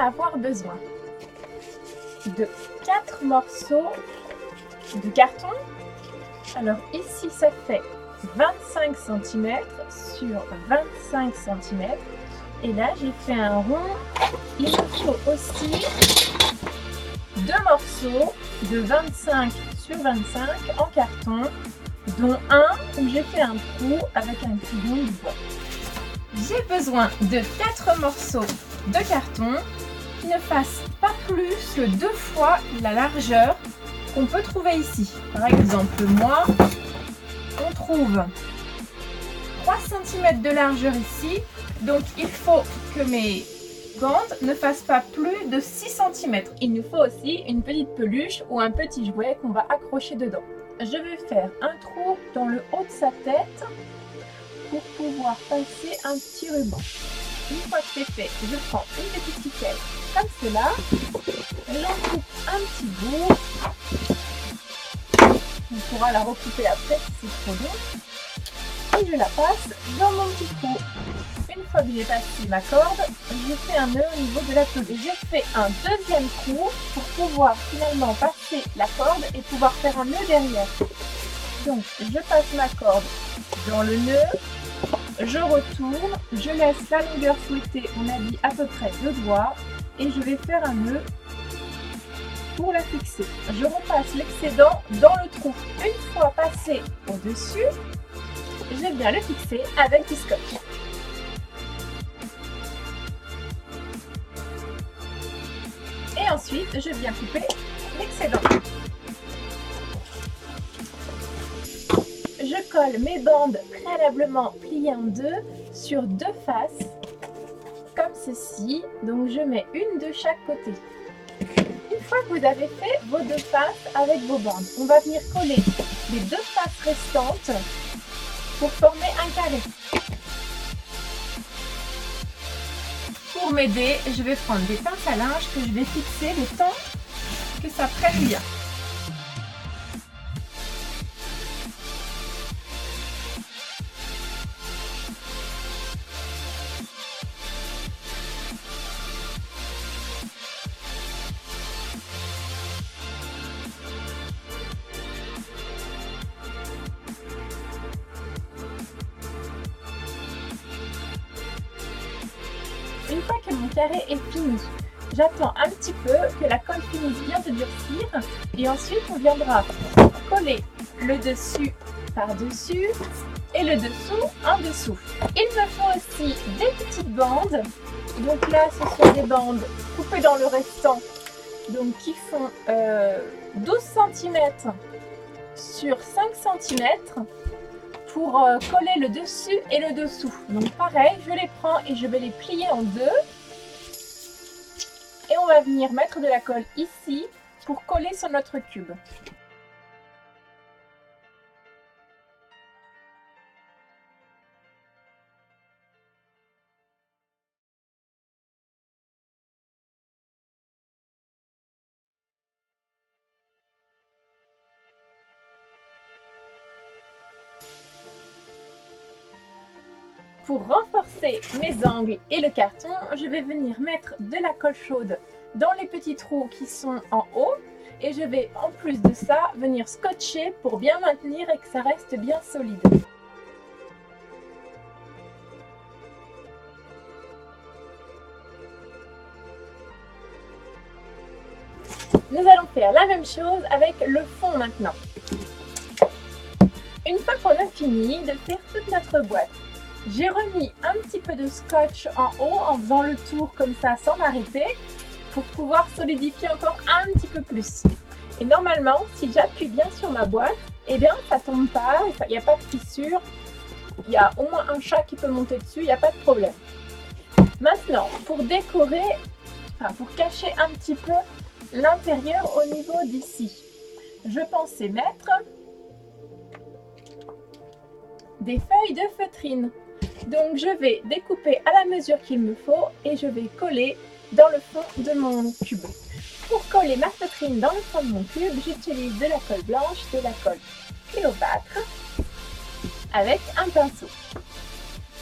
avoir besoin de 4 morceaux de carton. Alors ici, ça fait 25 cm sur 25 cm. Et là, j'ai fait un rond. Il me faut aussi 2 morceaux de 25 sur 25 en carton, dont un où j'ai fait un trou avec un crayon de bois. J'ai besoin de 4 morceaux de carton qui ne fassent pas plus que 2 fois la largeur qu'on peut trouver ici. Par exemple, moi, on trouve 3 cm de largeur ici, donc il faut que mes bandes ne fassent pas plus de 6 cm. Il nous faut aussi une petite peluche ou un petit jouet qu'on va accrocher dedans. Je vais faire un trou dans le haut de sa tête pour pouvoir passer un petit ruban. Une fois que c'est fait, je prends une petite ficelle comme cela, j'en coupe un petit bout, on pourra la recouper après si c'est trop long, et je la passe dans mon petit trou. Une fois que j'ai passé ma corde, je fais un nœud au niveau de la peluche. Je fais un deuxième trou pour pouvoir finalement passer la corde et pouvoir faire un nœud derrière. Donc je passe ma corde dans le nœud, je retourne, je laisse la longueur souhaitée, on a dit à peu près 2 doigts, et je vais faire un nœud pour la fixer. Je repasse l'excédent dans le trou. Une fois passé au-dessus, je viens le fixer avec du scotch. Et ensuite, je viens couper l'excédent. Je colle mes bandes préalablement pliées en deux sur 2 faces, comme ceci. Donc, je mets une de chaque côté. Une fois que vous avez fait vos 2 faces avec vos bandes, on va venir coller les 2 faces restantes pour former un carré. Pour m'aider, je vais prendre des pinces à linge que je vais fixer le temps que ça prenne bien. Une fois que mon carré est fini, j'attends un petit peu que la colle finisse bien de durcir et ensuite on viendra coller le dessus par-dessus et le dessous en dessous. Il me faut aussi des petites bandes. Donc là, ce sont des bandes coupées dans le restant, donc qui font 12 cm sur 5 cm. Pour coller le dessus et le dessous. Donc pareil, je les prends et je vais les plier en 2. Et on va venir mettre de la colle ici pour coller sur notre cube. Pour renforcer mes angles et le carton, je vais venir mettre de la colle chaude dans les petits trous qui sont en haut. Et je vais en plus de ça venir scotcher pour bien maintenir et que ça reste bien solide. Nous allons faire la même chose avec le fond maintenant. Une fois qu'on a fini de faire toute notre boîte, j'ai remis un petit peu de scotch en haut en faisant le tour comme ça sans m'arrêter pour pouvoir solidifier encore un petit peu plus. Et normalement, si j'appuie bien sur ma boîte, eh bien ça tombe pas, il n'y a pas de fissure, il y a au moins un chat qui peut monter dessus, il n'y a pas de problème. Maintenant, pour décorer, pour cacher un petit peu l'intérieur au niveau d'ici, je pensais mettre des feuilles de feutrine. Donc je vais découper à la mesure qu'il me faut et je vais coller dans le fond de mon cube. Pour coller ma feutrine dans le fond de mon cube, j'utilise de la colle blanche, de la colle Cléopâtre avec un pinceau.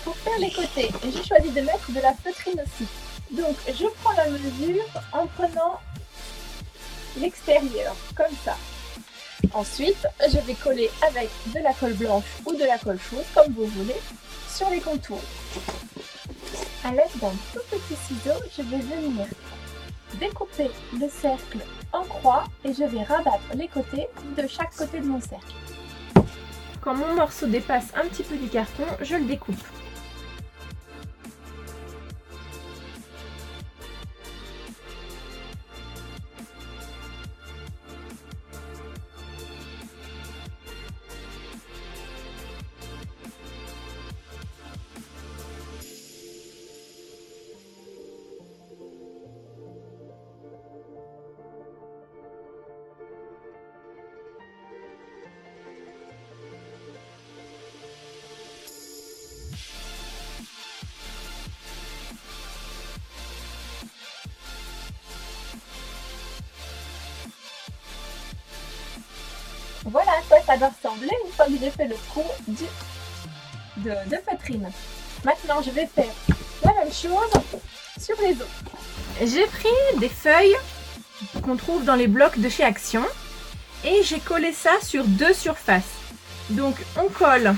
Pour faire les côtés, j'ai choisi de mettre de la feutrine aussi. Donc je prends la mesure en prenant l'extérieur, comme ça. Ensuite, je vais coller avec de la colle blanche ou de la colle chaude, comme vous voulez, sur les contours. À l'aide d'un tout petit ciseau, je vais venir découper le cercle en croix et je vais rabattre les côtés de chaque côté de mon cercle. Quand mon morceau dépasse un petit peu du carton, je le découpe. Voilà à quoi ça doit ressembler une fois que j'ai fait le trou de feutrine. Maintenant, je vais faire la même chose sur les autres. J'ai pris des feuilles qu'on trouve dans les blocs de chez Action et j'ai collé ça sur deux surfaces. Donc, on colle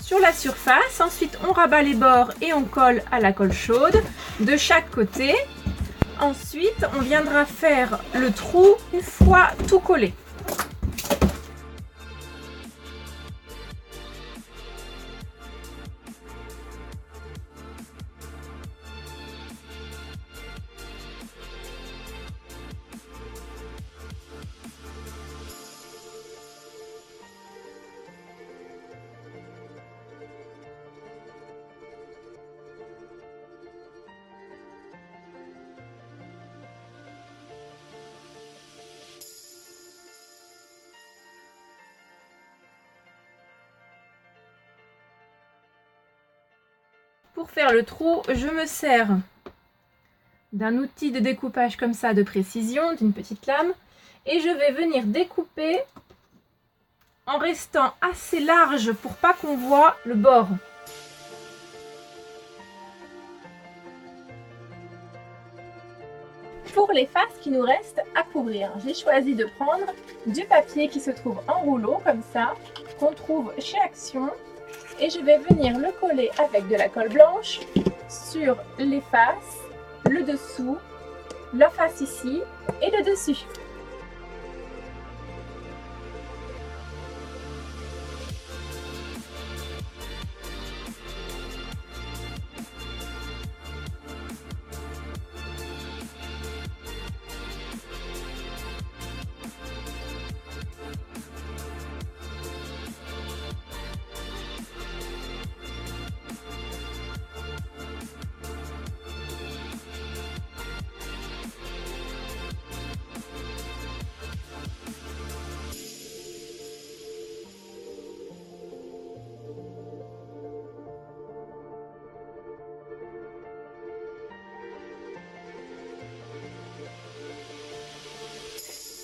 sur la surface, ensuite on rabat les bords et on colle à la colle chaude de chaque côté. Ensuite, on viendra faire le trou une fois tout collé. Pour faire le trou, je me sers d'un outil de découpage comme ça de précision, d'une petite lame, et je vais venir découper en restant assez large pour pas qu'on voit le bord. Pour les faces qui nous restent à couvrir, j'ai choisi de prendre du papier qui se trouve en rouleau comme ça, qu'on trouve chez Action. Et je vais venir le coller avec de la colle blanche sur les faces, le dessous, la face ici et le dessus.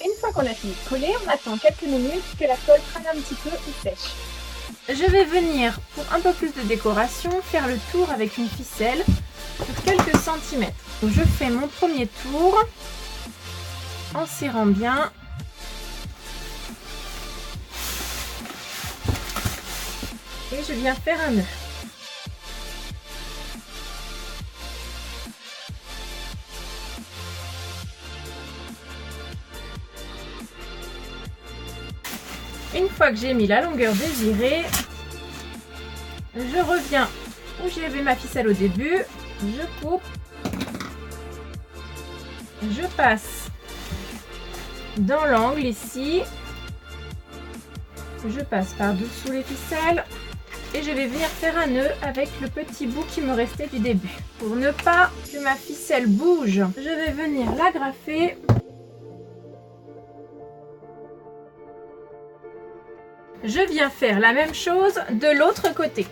Une fois qu'on a fini de coller, on attend quelques minutes que la colle prenne un petit peu et sèche. Je vais venir, pour un peu plus de décoration, faire le tour avec une ficelle sur quelques centimètres. Donc je fais mon premier tour en serrant bien. Et je viens faire un nœud. Une fois que j'ai mis la longueur désirée, je reviens où j'avais ma ficelle au début, je coupe, je passe dans l'angle ici, je passe par-dessous les ficelles et je vais venir faire un nœud avec le petit bout qui me restait du début. Pour ne pas que ma ficelle bouge, je vais venir l'agrafer. Je viens faire la même chose de l'autre côté.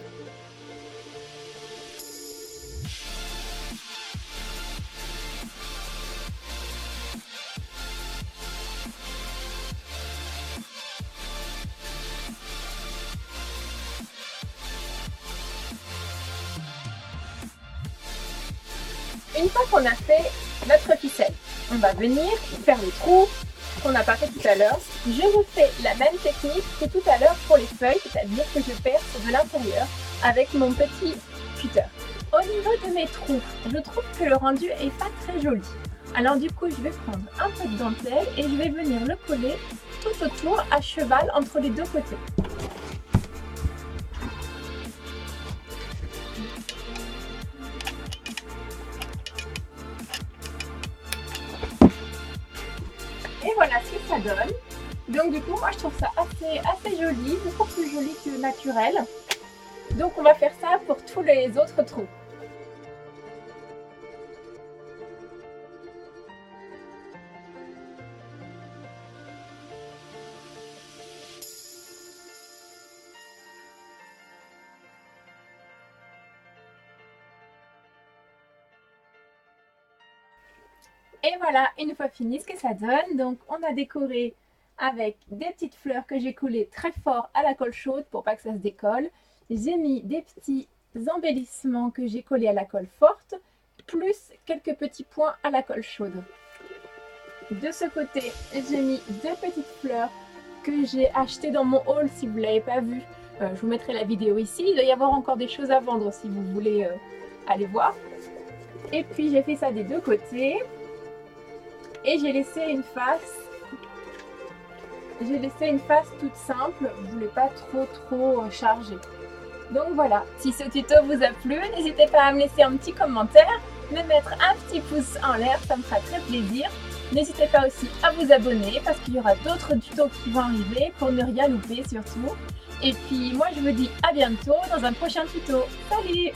Une fois qu'on a fait notre ficelle, on va venir faire les trous qu'on n'a pas fait tout à l'heure. Je refais la même technique que tout à l'heure pour les feuilles, c'est-à-dire que je perce de l'intérieur avec mon petit cutter. Au niveau de mes trous, je trouve que le rendu est pas très joli. Alors du coup, je vais prendre un peu de dentelle et je vais venir le coller tout autour à cheval entre les deux côtés. Et voilà ce que ça donne. Donc du coup, moi je trouve ça assez joli, beaucoup plus joli que naturel. Donc on va faire ça pour tous les autres trous. Et voilà, une fois fini, ce que ça donne. Donc on a décoré avec des petites fleurs que j'ai collées très fort à la colle chaude pour pas que ça se décolle. J'ai mis des petits embellissements que j'ai collés à la colle forte, plus quelques petits points à la colle chaude. De ce côté, j'ai mis deux petites fleurs que j'ai achetées dans mon haul si vous ne l'avez pas vu. Je vous mettrai la vidéo ici. Il doit y avoir encore des choses à vendre si vous voulez aller voir. Et puis j'ai fait ça des deux côtés. Et j'ai laissé une face. Toute simple. Je ne voulais pas trop chargée. Donc voilà, si ce tuto vous a plu, n'hésitez pas à me laisser un petit commentaire, me mettre un petit pouce en l'air, ça me fera très plaisir. N'hésitez pas aussi à vous abonner parce qu'il y aura d'autres tutos qui vont arriver pour ne rien louper surtout. Et puis moi je vous dis à bientôt dans un prochain tuto. Salut!